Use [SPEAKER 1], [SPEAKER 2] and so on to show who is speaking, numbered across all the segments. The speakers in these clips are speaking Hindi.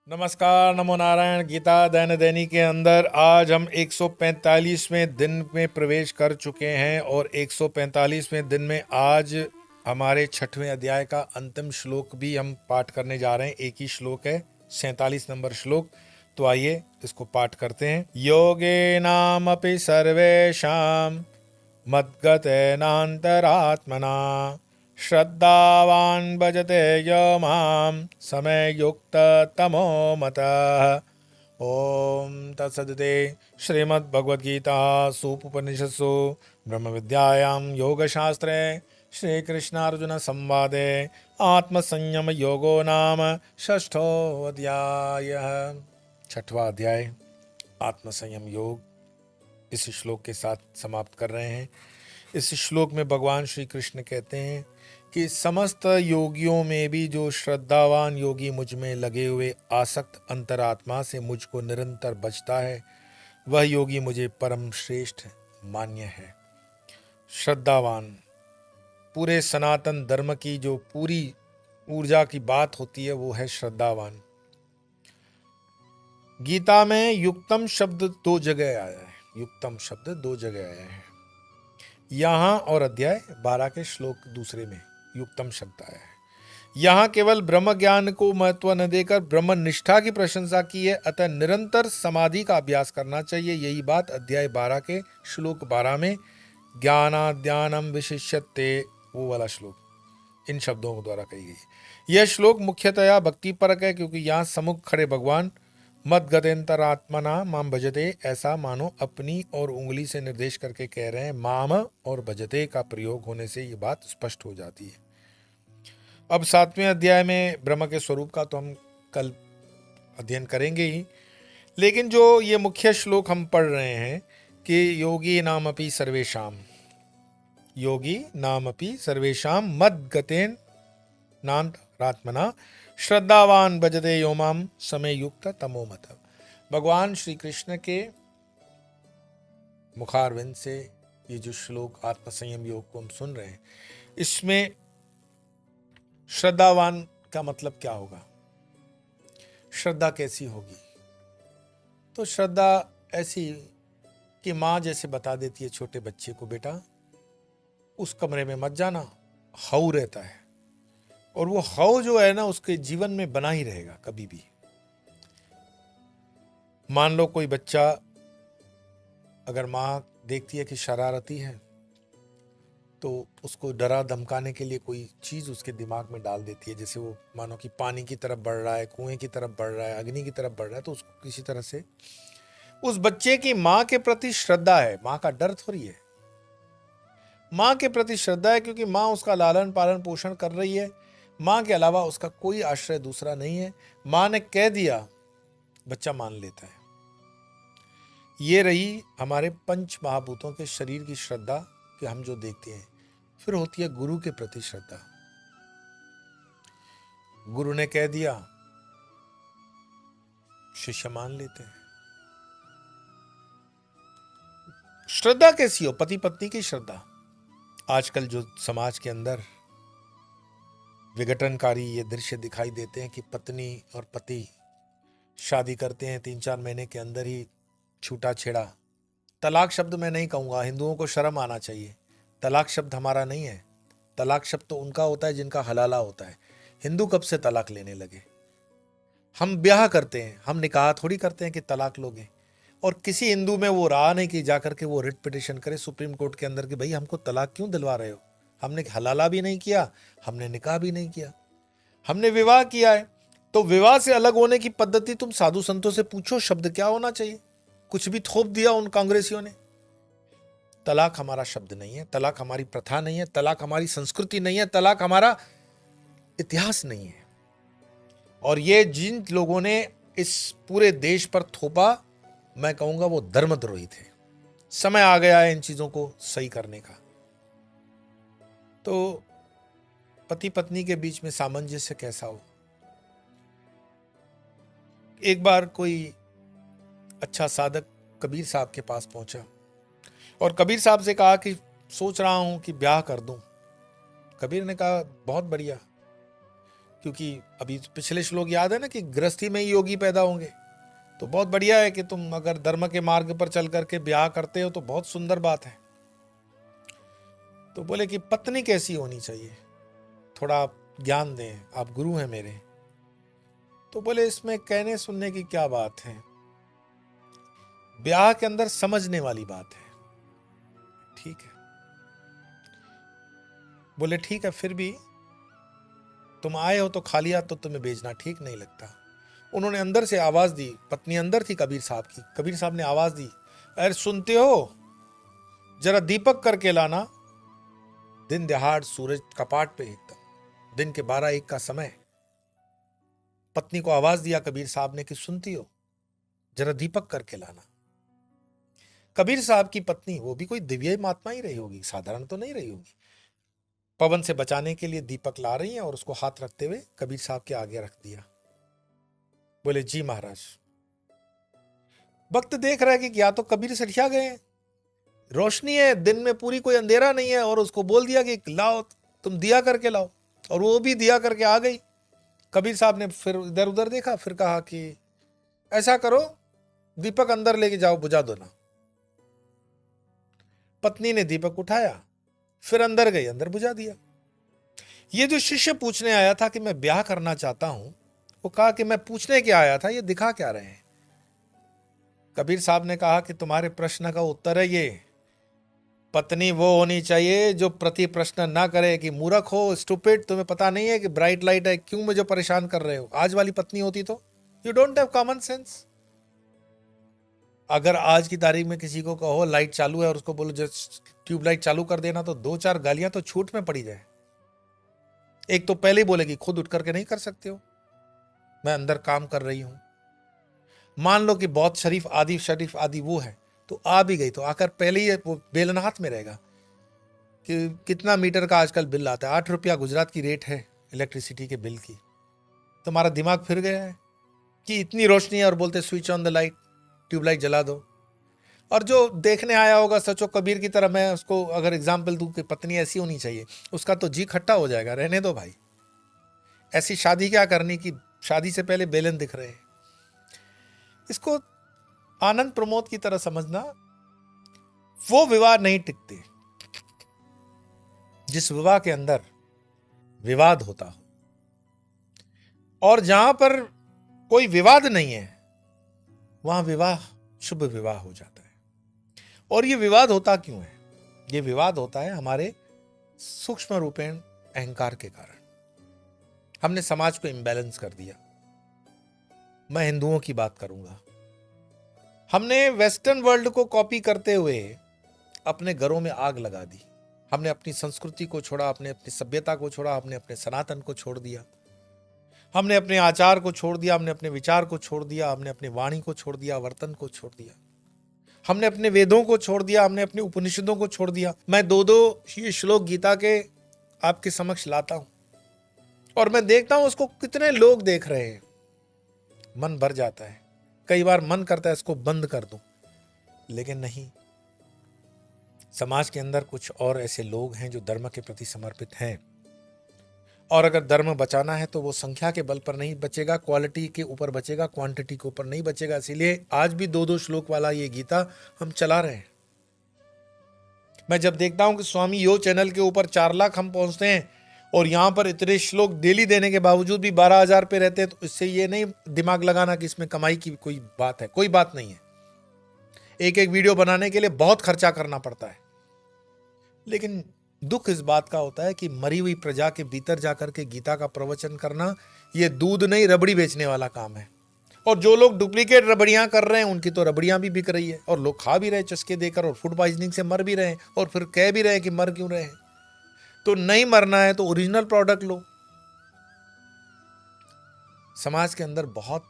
[SPEAKER 1] नमस्कार, नमो नारायण। गीता दैनिक दैनिक के अंदर आज हम 145वें दिन में प्रवेश कर चुके हैं और 145वें दिन में आज हमारे 6वें अध्याय का अंतिम श्लोक भी हम पाठ करने जा रहे हैं। एक ही श्लोक है, 47 नंबर श्लोक। तो आइए इसको पाठ करते हैं। योगेनामपि सर्वेषां मद्गतेनान्तरात्मना श्रद्धावान् भजते यो मां समयुक्ततमो मतः। ओम तत्सदिते श्रीमद्भगवद्गीतासु उपनिषत्सु ब्रह्मविद्यायां योगशास्त्रे श्रीकृष्णार्जुन संवादे आत्मसंयम योगो नाम षष्ठोऽध्यायः। छठवां अध्याय आत्मसंयम योग इस श्लोक के साथ समाप्त कर रहे हैं। इस श्लोक में भगवान श्री कृष्ण कहते हैं कि समस्त योगियों में भी जो श्रद्धावान योगी मुझ में लगे हुए आसक्त अंतरात्मा से मुझको निरंतर बचता है, वह योगी मुझे परम श्रेष्ठ मान्य है। श्रद्धावान, पूरे सनातन धर्म की जो पूरी ऊर्जा की बात होती है वो है श्रद्धावान। गीता में युक्तम शब्द 2 जगह आया है। युक्तम शब्द 2 जगह आया है, यहाँ और अध्याय 12 के श्लोक दूसरे में युक्तम शब्द आया है। यहाँ केवल ब्रह्म ज्ञान को महत्व न देकर ब्रह्म निष्ठा की प्रशंसा की है, अतः निरंतर समाधि का अभ्यास करना चाहिए। यही बात अध्याय 12 के श्लोक 12 में ज्ञानाद्यानम विशिष्यते, वो वाला श्लोक इन शब्दों द्वारा कही गई। यह श्लोक मुख्यतया भक्ति परक है, क्योंकि यहाँ सम्मुख खड़े भगवान मत गतेंतरात्मना माम भजते ऐसा मानो अपनी और उंगली से निर्देश करके कह रहे हैं। माम और भजते का प्रयोग होने से ये बात स्पष्ट हो जाती है। अब 7वें अध्याय में ब्रह्म के स्वरूप का तो हम कल अध्ययन करेंगे ही, लेकिन जो ये मुख्य श्लोक हम पढ़ रहे हैं कि योगी नामपि सर्वेशाम, योगी नामपि सर्वेशाम मद गतेन नान्तरात्मना श्रद्धावान भजते यो माम समय युक्त तमो मत। भगवान श्री कृष्ण के मुखारविंद से ये जो श्लोक आत्मसंयम योग को हम सुन रहे हैं, इसमें श्रद्धावान का मतलब क्या होगा, श्रद्धा कैसी होगी? तो श्रद्धा ऐसी कि माँ जैसे बता देती है छोटे बच्चे को, बेटा उस कमरे में मत जाना, हाउ रहता है, और वो हाउ जो है ना उसके जीवन में बना ही रहेगा कभी भी। मान लो कोई बच्चा, अगर माँ देखती है कि शरारती है तो उसको डरा धमकाने के लिए कोई चीज उसके दिमाग में डाल देती है। जैसे वो मानो कि पानी की तरफ बढ़ रहा है, कुएं की तरफ बढ़ रहा है, अग्नि की तरफ बढ़ रहा है, तो उसको किसी तरह से उस बच्चे की माँ के प्रति श्रद्धा है। माँ का डर थोड़ी है, माँ के प्रति श्रद्धा है, क्योंकि माँ उसका लालन पालन पोषण कर रही है। माँ के अलावा उसका कोई आश्रय दूसरा नहीं है। माँ ने कह दिया, बच्चा मान लेता है। ये रही हमारे पंच महाभूतों के शरीर की श्रद्धा कि हम जो देखते हैं। फिर होती है गुरु के प्रति श्रद्धा। गुरु ने कह दिया, शिष्य मान लेते हैं। श्रद्धा कैसी हो? पति पत्नी की श्रद्धा। आजकल जो समाज के अंदर विघटनकारी ये दृश्य दिखाई देते हैं कि पत्नी और पति शादी करते हैं, 3-4 महीने के अंदर ही छूटा छेड़ा। तलाक शब्द मैं नहीं कहूँगा, हिंदुओं को शर्म आना चाहिए। तलाक शब्द हमारा नहीं है। तलाक शब्द तो उनका होता है जिनका हलाला होता है। हिंदू कब से तलाक लेने लगे? हम ब्याह करते हैं, हम निकाह थोड़ी करते हैं कि तलाक लोगे। और किसी हिंदू में वो रहा नहीं कि जाकर के वो रिट पिटिशन करे सुप्रीम कोर्ट के अंदर कि भाई हमको तलाक क्यों दिलवा रहे हो? हमने हलाला भी नहीं किया, हमने निकाह भी नहीं किया, हमने विवाह किया है। तो विवाह से अलग होने की पद्धति तुम साधु संतों से पूछो, शब्द क्या होना चाहिए? कुछ भी थोप दिया उन कांग्रेसियों ने। तलाक हमारा शब्द नहीं है, तलाक हमारी प्रथा नहीं है, तलाक हमारी संस्कृति नहीं है, तलाक हमारा इतिहास नहीं है। और ये जिन लोगों ने इस पूरे देश पर थोपा, मैं कहूंगा वो धर्मद्रोही थे। समय आ गया है इन चीजों को सही करने का। तो पति पत्नी के बीच में सामंजस्य कैसा हो? एक बार कोई अच्छा साधक कबीर साहब के पास पहुंचा और कबीर साहब से कहा कि सोच रहा हूं कि ब्याह कर दूं। कबीर ने कहा बहुत बढ़िया, क्योंकि अभी पिछले श्लोक याद है ना कि गृहस्थी में ही योगी पैदा होंगे। तो बहुत बढ़िया है कि तुम अगर धर्म के मार्ग पर चल करके ब्याह करते हो तो बहुत सुंदर बात है। तो बोले कि पत्नी कैसी होनी चाहिए, थोड़ा आप ज्ञान दें, आप गुरु हैं मेरे। तो बोले इसमें कहने सुनने की क्या बात है, ब्याह के अंदर समझने वाली बात है। ठीक है, बोले ठीक है, फिर भी तुम आए हो तो खाली हाथ तो तुम्हें भेजना ठीक नहीं लगता। उन्होंने अंदर से आवाज दी, पत्नी अंदर थी कबीर साहब की। कबीर साहब ने आवाज दी, अरे सुनते हो, जरा दीपक करके लाना। दिन दहाड़ सूरज कपाट पे, एकदम दिन के 12-1 का समय। पत्नी को आवाज दिया कबीर साहब ने कि सुनती हो, जरा दीपक करके लाना। कबीर साहब की पत्नी, वो भी कोई दिव्य महात्मा ही रही होगी, साधारण तो नहीं रही होगी, पवन से बचाने के लिए दीपक ला रही हैं और उसको हाथ रखते हुए कबीर साहब के आगे रख दिया। बोले जी महाराज। भक्त देख रहा है कि या तो कबीर सठिया गए, रोशनी है दिन में पूरी, कोई अंधेरा नहीं है, और उसको बोल दिया कि लाओ तुम दिया करके लाओ, और वो भी दिया करके आ गई। कबीर साहब ने फिर इधर उधर देखा, फिर कहा कि ऐसा करो, दीपक अंदर लेके जाओ, बुझा दो ना। पत्नी ने दीपक उठाया, फिर अंदर गई, अंदर बुझा दिया। ये जो शिष्य पूछने आया था कि मैं ब्याह करना चाहता हूं, वो कहा कि मैं पूछने क्या आया था, ये दिखा क्या रहे हैं। कबीर साहब ने कहा कि तुम्हारे प्रश्न का उत्तर है ये, पत्नी वो होनी चाहिए जो प्रति प्रश्न ना करे कि मूर्ख हो, स्टूपिड, तुम्हें पता नहीं है कि ब्राइट लाइट है, क्यों मुझे परेशान कर रहे हो। आज वाली पत्नी होती तो you don't have common sense. अगर आज की तारीख में किसी को कहो लाइट चालू है और उसको बोलो जस्ट ट्यूबलाइट चालू कर देना, तो 2-4 गालियां तो छूट में पड़ी जाए। एक तो पहले ही बोलेगी खुद उठ करके नहीं कर सकते हो, मैं अंदर काम कर रही हूं। मान लो कि बहुत शरीफ आदि वो है, तो आ भी गई, तो आकर पहले ही वो बेलन हाथ में रहेगा कि कितना मीटर का आजकल बिल आता है। 8 रुपया गुजरात की रेट है इलेक्ट्रिसिटी के बिल की। तुम्हारा दिमाग फिर गया है कि इतनी रोशनी है और बोलते switch on the light, tubelight जला दो। और जो देखने आया होगा सचो कबीर की तरह, मैं उसको अगर एग्जाम्पल दूं कि पत्नी ऐसी होनी चाहिए, उसका तो जी खट्टा हो जाएगा, रहने दो भाई, ऐसी शादी क्या करनी कि शादी से पहले बेलन दिख रहे हैं। इसको आनंद प्रमोद की तरह समझना, वो विवाह नहीं टिकते जिस विवाह के अंदर विवाद होता हो, और जहां पर कोई विवाद नहीं है वहां विवाह शुभ विवाह हो जाता है। और ये विवाद होता क्यों है? ये विवाद होता है हमारे सूक्ष्म रूपेण अहंकार के कारण। हमने समाज को इम्बैलेंस कर दिया। मैं हिंदुओं की बात करूंगा, हमने वेस्टर्न वर्ल्ड को कॉपी करते हुए अपने घरों में आग लगा दी। हमने अपनी संस्कृति को छोड़ा, हमने अपनी सभ्यता को छोड़ा, हमने अपने सनातन को छोड़ दिया, हमने अपने आचार को छोड़ दिया, हमने अपने विचार को छोड़ दिया, हमने अपनी वाणी को छोड़ दिया, वर्तन को छोड़ दिया, हमने अपने वेदों को छोड़ दिया, हमने अपने उपनिषदों को छोड़ दिया। मैं 2-2 ये श्लोक गीता के आपके समक्ष लाता हूं और मैं देखता हूं उसको कितने लोग देख रहे हैं, मन भर जाता है। कई बार मन करता है इसको बंद कर दूं, लेकिन नहीं। समाज के अंदर कुछ और ऐसे लोग हैं जो धर्म के प्रति समर्पित हैं, और अगर धर्म बचाना है तो वो संख्या के बल पर नहीं बचेगा, क्वालिटी के ऊपर बचेगा, क्वांटिटी के ऊपर नहीं बचेगा। इसीलिए आज भी 2-2 श्लोक वाला ये गीता हम चला रहे हैं। मैं जब देखता हूं कि स्वामी यो चैनल के ऊपर 4 लाख हम पहुंचते हैं और यहां पर इतने श्लोक डेली देने के बावजूद भी 12,000 पे रहते हैं, तो इससे ये नहीं दिमाग लगाना कि इसमें कमाई की कोई बात है। कोई बात नहीं है। एक एक वीडियो बनाने के लिए बहुत खर्चा करना पड़ता है, लेकिन दुख इस बात का होता है कि मरी हुई प्रजा के भीतर जाकर के गीता का प्रवचन करना ये दूध नहीं रबड़ी बेचने वाला काम है। और जो लोग डुप्लीकेट रबड़ियां कर रहे हैं उनकी तो रबड़ियां भी बिक रही है और लोग खा भी रहे चस्के देकर, और फूड पॉइजनिंग से मर भी रहे हैं, और फिर कह भी रहे हैं कि मर क्यों रहे हैं। तो नहीं मरना है तो ओरिजिनल प्रोडक्ट लो। समाज के अंदर बहुत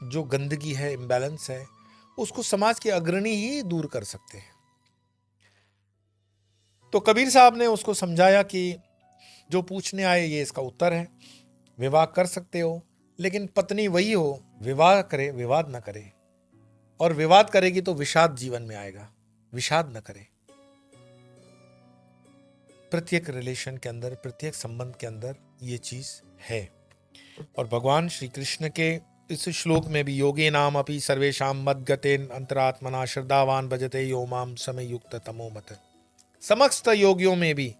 [SPEAKER 1] जो गंदगी है, इम्बैलेंस है, उसको समाज के अग्रणी ही दूर कर सकते हैं। तो कबीर साहब ने उसको समझाया कि जो पूछने आए ये इसका उत्तर है, विवाह कर सकते हो, लेकिन पत्नी वही हो, विवाह करे, विवाद न करे। और विवाद करेगी तो विषाद जीवन में आएगा, विषाद न करे। प्रत्येक रिलेशन के अंदर, प्रत्येक संबंध के अंदर ये चीज है। और भगवान श्री कृष्ण के इस श्लोक में भी योगे नाम अपि सर्वेशाम मद्गतेन अंतरात्मना श्रद्धावान भजते यो माम समय युक्त तमो मत। समस्त योगियों में भी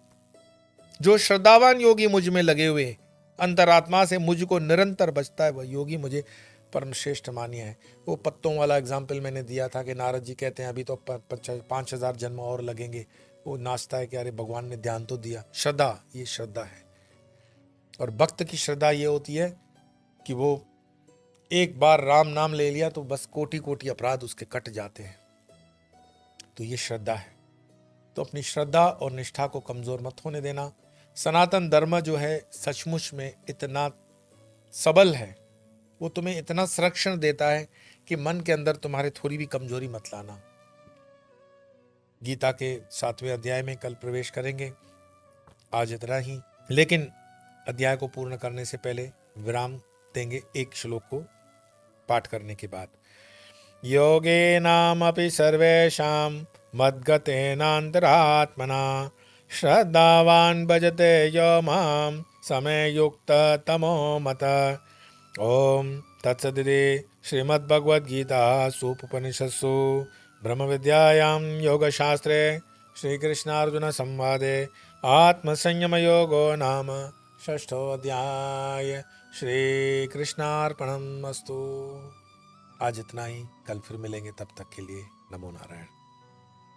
[SPEAKER 1] जो श्रद्धावान योगी मुझ में लगे हुए अंतरात्मा से मुझको निरंतर बचता है, वह योगी मुझे परम श्रेष्ठ मान्य है। वो पत्तों वाला एग्जाम्पल मैंने दिया था कि नारद जी कहते हैं अभी तो 5,000 जन्म और लगेंगे। वो नाचता है कि अरे भगवान ने ध्यान तो दिया। श्रद्धा, ये श्रद्धा है। और भक्त की श्रद्धा ये होती है कि वो एक बार राम नाम ले लिया तो बस कोटि कोटि अपराध उसके कट जाते हैं। तो ये श्रद्धा है। तो अपनी श्रद्धा और निष्ठा को कमजोर मत होने देना। सनातन धर्म जो है सचमुच में इतना सबल है, वो तुम्हें इतना संरक्षण देता है कि मन के अंदर तुम्हारे थोड़ी भी कमजोरी मत लाना। गीता के 7वें अध्याय में कल प्रवेश करेंगे। आज इतना ही, लेकिन अध्याय को पूर्ण करने से पहले विराम देंगे एक श्लोक को पाठ करने के बाद। योगेनामपि सर्वेषां मद्गतेनान्तरात्मना श्रद्धावान् भजते यो मां समयुक्ततमो मत। ओम तत्सदिति श्रीमद्भगवद्गीतासु उपनिषत्सु ब्रह्मविद्यायां योगशास्त्रे श्रीकृष्णार्जुन संवादे आत्मसंयमयोगो नाम षष्ठोऽध्याय। श्रीकृष्णार्पणमस्तु। आज इतना ही, कल फिर मिलेंगे, तब तक के लिए नमो नारायण।